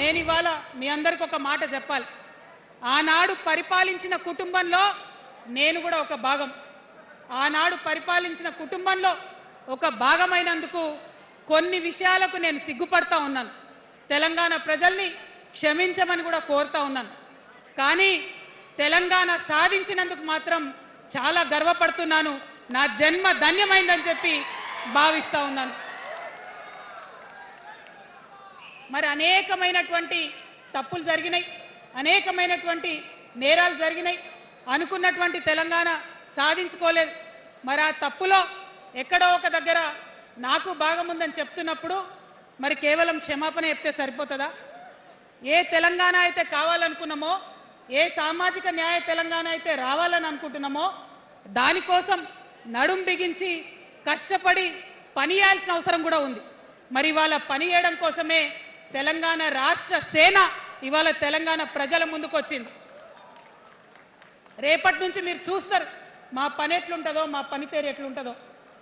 నేను ఇవాళ మీ అందరికి ఒక మాట చెప్పాలి. ఆనాడు పరిపాలించిన కుటుంబంలో నేను కూడా ఒక భాగం. ఆనాడు పరిపాలించిన కుటుంబంలో ఒక భాగమైనందుకు కొన్ని విషయాలకు నేను సిగ్గుపడతా ఉన్నాను. తెలంగాణ ప్రజల్ని క్షమించమని కూడా కోరుతా ఉన్నాను. కానీ తెలంగాణ సాధించినందుకు మాత్రం చాలా గర్వపడుతున్నాను. నా జన్మ ధన్యమైందని చెప్పి భావిస్తా ఉన్నాను. మరి అనేకమైనటువంటి తప్పులు జరిగినాయి, అనేకమైనటువంటి నేరాలు జరిగినాయి. అనుకున్నటువంటి తెలంగాణ సాధించుకోలేదు. మరి ఆ తప్పులో ఎక్కడో ఒక దగ్గర నాకు భాగం ఉందని చెప్తున్నప్పుడు మరి కేవలం క్షమాపణ చెప్తే సరిపోతుందా? ఏ తెలంగాణ అయితే కావాలనుకున్నామో, ఏ సామాజిక న్యాయ తెలంగాణ అయితే రావాలని అనుకుంటున్నామో దానికోసం నడుం బిగించి కష్టపడి పని చేయాల్సిన అవసరం కూడా ఉంది. మరి ఇవాళ పని చేయడం కోసమే తెలంగాణ రాష్ట్ర సేన ఇవాళ తెలంగాణ ప్రజల ముందుకు వచ్చింది. రేపటి నుంచి మీరు చూస్తారు మా పని ఎట్లుంటుందో, మా పనితీరు ఎట్లుంటుందో.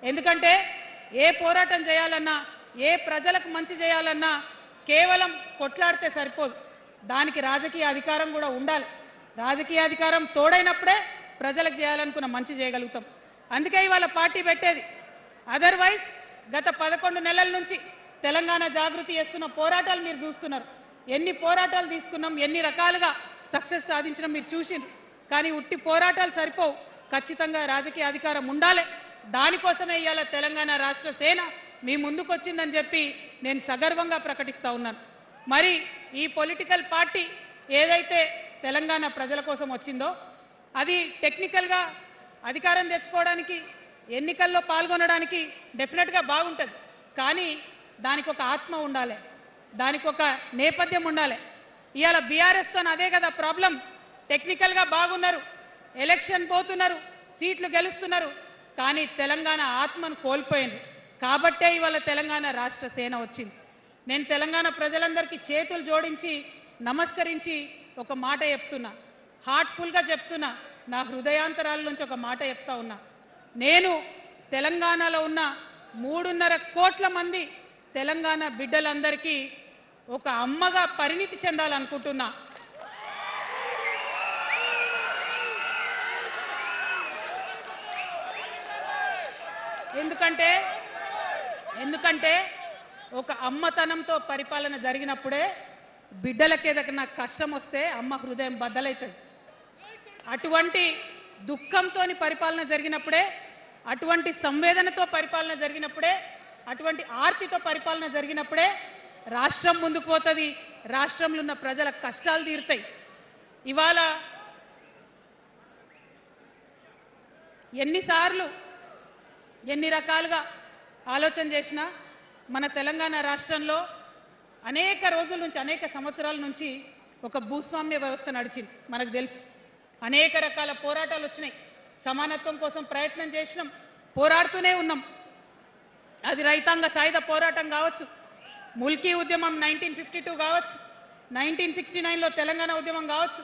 ఎందుకంటే ఏ పోరాటం చేయాలన్నా, ఏ ప్రజలకు మంచి చేయాలన్నా కేవలం కొట్లాడితే సరిపోదు. దానికి రాజకీయ అధికారం కూడా ఉండాలి. రాజకీయ అధికారం తోడైనప్పుడే ప్రజలకు చేయాలనుకున్న మంచి చేయగలుగుతాం. అందుకే ఇవాళ పార్టీ పెట్టేది. అదర్వైజ్ గత 11 నెలల నుంచి తెలంగాణ జాగృతి చేస్తున్న పోరాటాలు మీరు చూస్తున్నారు. ఎన్ని పోరాటాలు తీసుకున్నాం, ఎన్ని రకాలుగా సక్సెస్ సాధించడం మీరు చూసిండ్రు. కానీ ఉట్టి పోరాటాలు సరిపోవు, ఖచ్చితంగా రాజకీయ అధికారం ఉండాలి. దానికోసమే ఇవాళ తెలంగాణ రాష్ట్ర సేన మీ ముందుకు వచ్చిందని చెప్పి నేను సగర్వంగా ప్రకటిస్తూ ఉన్నాను. మరి ఈ పొలిటికల్ పార్టీ ఏదైతే తెలంగాణ ప్రజల కోసం వచ్చిందో అది టెక్నికల్గా అధికారం తెచ్చుకోవడానికి, ఎన్నికల్లో పాల్గొనడానికి డెఫినెట్గా బాగుంటుంది. కానీ దానికి ఒక ఆత్మ ఉండాలి, దానికి ఒక నేపథ్యం ఉండాలి. ఇవాళ బీఆర్ఎస్తో అదే కదా ప్రాబ్లం. టెక్నికల్గా బాగున్నారు, ఎలక్షన్ పోతున్నారు, సీట్లు గెలుస్తున్నారు, కానీ తెలంగాణ ఆత్మను కోల్పోయింది. కాబట్టే ఇవాళ తెలంగాణ రాష్ట్ర సేన వచ్చింది. నేను తెలంగాణ ప్రజలందరికీ చేతులు జోడించి నమస్కరించి ఒక మాట చెప్తున్నా, హార్ట్ఫుల్గా చెప్తున్నా, నా హృదయాంతరాల నుంచి ఒక మాట చెప్తా ఉన్నా. నేను తెలంగాణలో ఉన్న 3.5 కోట్ల మంది తెలంగాణ బిడ్డలందరికీ ఒక అమ్మగా పరిణితి చెందాలనుకుంటున్నా. ఎందుకంటే ఒక అమ్మతనంతో పరిపాలన జరిగినప్పుడే బిడ్డలకి ఏదైనా కష్టం వస్తే అమ్మ హృదయం బద్దలవుతుంది. అటువంటి దుఃఖంతో పరిపాలన జరిగినప్పుడే, అటువంటి సంవేదనతో పరిపాలన జరిగినప్పుడే, అటువంటి ఆర్తితో పరిపాలన జరిగినప్పుడే రాష్ట్రం ముందుకు పోతుంది, రాష్ట్రంలో ఉన్న ప్రజల కష్టాలు తీరుతాయి. ఇవాళ ఎన్నిసార్లు ఎన్ని రకాలుగా ఆలోచన చేసినా మన తెలంగాణ రాష్ట్రంలో అనేక రోజుల నుంచి, అనేక సంవత్సరాల నుంచి ఒక భూస్వామ్య వ్యవస్థ నడిచింది. మనకు తెలుసు. అనేక రకాల పోరాటాలు వచ్చినాయి. సమానత్వం కోసం ప్రయత్నం చేసినాం, పోరాడుతూనే ఉన్నాం. అది రైతాంగ సాయుధ పోరాటం కావచ్చు, ముల్కీ ఉద్యమం 1952 కావచ్చు, 1969లో తెలంగాణ ఉద్యమం కావచ్చు,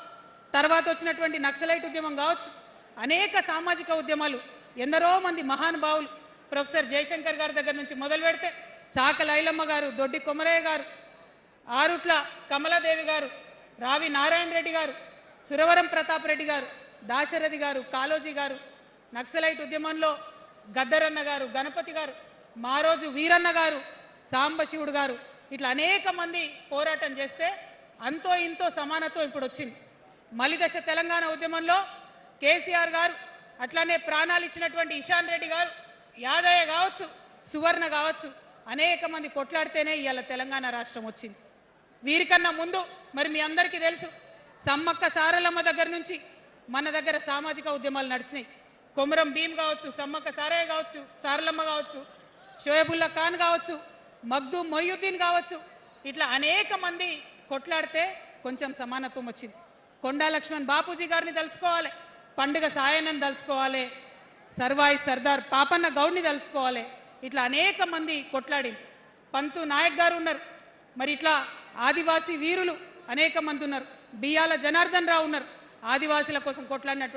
తర్వాత వచ్చినటువంటి నక్సలైట్ ఉద్యమం కావచ్చు, అనేక సామాజిక ఉద్యమాలు, ఎందరో మంది మహానుభావులు, ప్రొఫెసర్ జయశంకర్ గారి దగ్గర నుంచి మొదలు పెడితే చాక లైలమ్మ గారు, దొడ్డి కొమరయ్య గారు, ఆరుట్ల కమలాదేవి గారు, రావి నారాయణ రెడ్డి గారు, సురవరం ప్రతాప్ రెడ్డి గారు, దాశరథి గారు, కాళోజీ గారు, నక్సలైట్ ఉద్యమంలో గద్దరన్న గారు, గణపతి గారు, మారోజు వీరన్న గారు, సాంబశివుడు గారు, ఇట్లా అనేక మంది పోరాటం చేస్తే అంతో ఇంతో సమానత్వం ఇప్పుడు వచ్చింది. మలిదశ తెలంగాణ ఉద్యమంలో కేసీఆర్ గారు, అట్లానే ప్రాణాలు ఇచ్చినటువంటి ఇషాన్ రెడ్డి గారు, యాదయ్య కావచ్చు, సువర్ణ కావచ్చు, అనేక మంది కొట్లాడితేనే ఇవాళ తెలంగాణ రాష్ట్రం వచ్చింది. వీరికన్నా ముందు మరి మీ అందరికీ తెలుసు, సమ్మక్క సారలమ్మ దగ్గర నుంచి మన దగ్గర సామాజిక ఉద్యమాలు నడిచినాయి. కొమరం భీమ్ కావచ్చు, సమ్మక్క సారయ్య కావచ్చు, సారలమ్మ కావచ్చు, షోయబుల్లా ఖాన్ కావచ్చు, మగ్దూ మొయ్యుద్దీన్ కావచ్చు, ఇట్లా అనేక మంది కొట్లాడితే కొంచెం సమానత్వం వచ్చింది. కొండా లక్ష్మణ్ బాపూజీ గారిని తెలుసుకోవాలి, పండుగ సాయన్నని తెలుసుకోవాలి, సర్వాయి సర్దార్ పాపన్న గౌడ్ని తెలుసుకోవాలి. ఇట్లా అనేక మంది కొట్లాడింది. పంతు నాయక్ గారు ఉన్నారు. మరి ఇట్లా ఆదివాసీ వీరులు అనేక మంది ఉన్నారు. బియ్యాల జనార్దన్ రావు ఉన్నారు. ఆదివాసీల కోసం కొట్లాడినటువంటి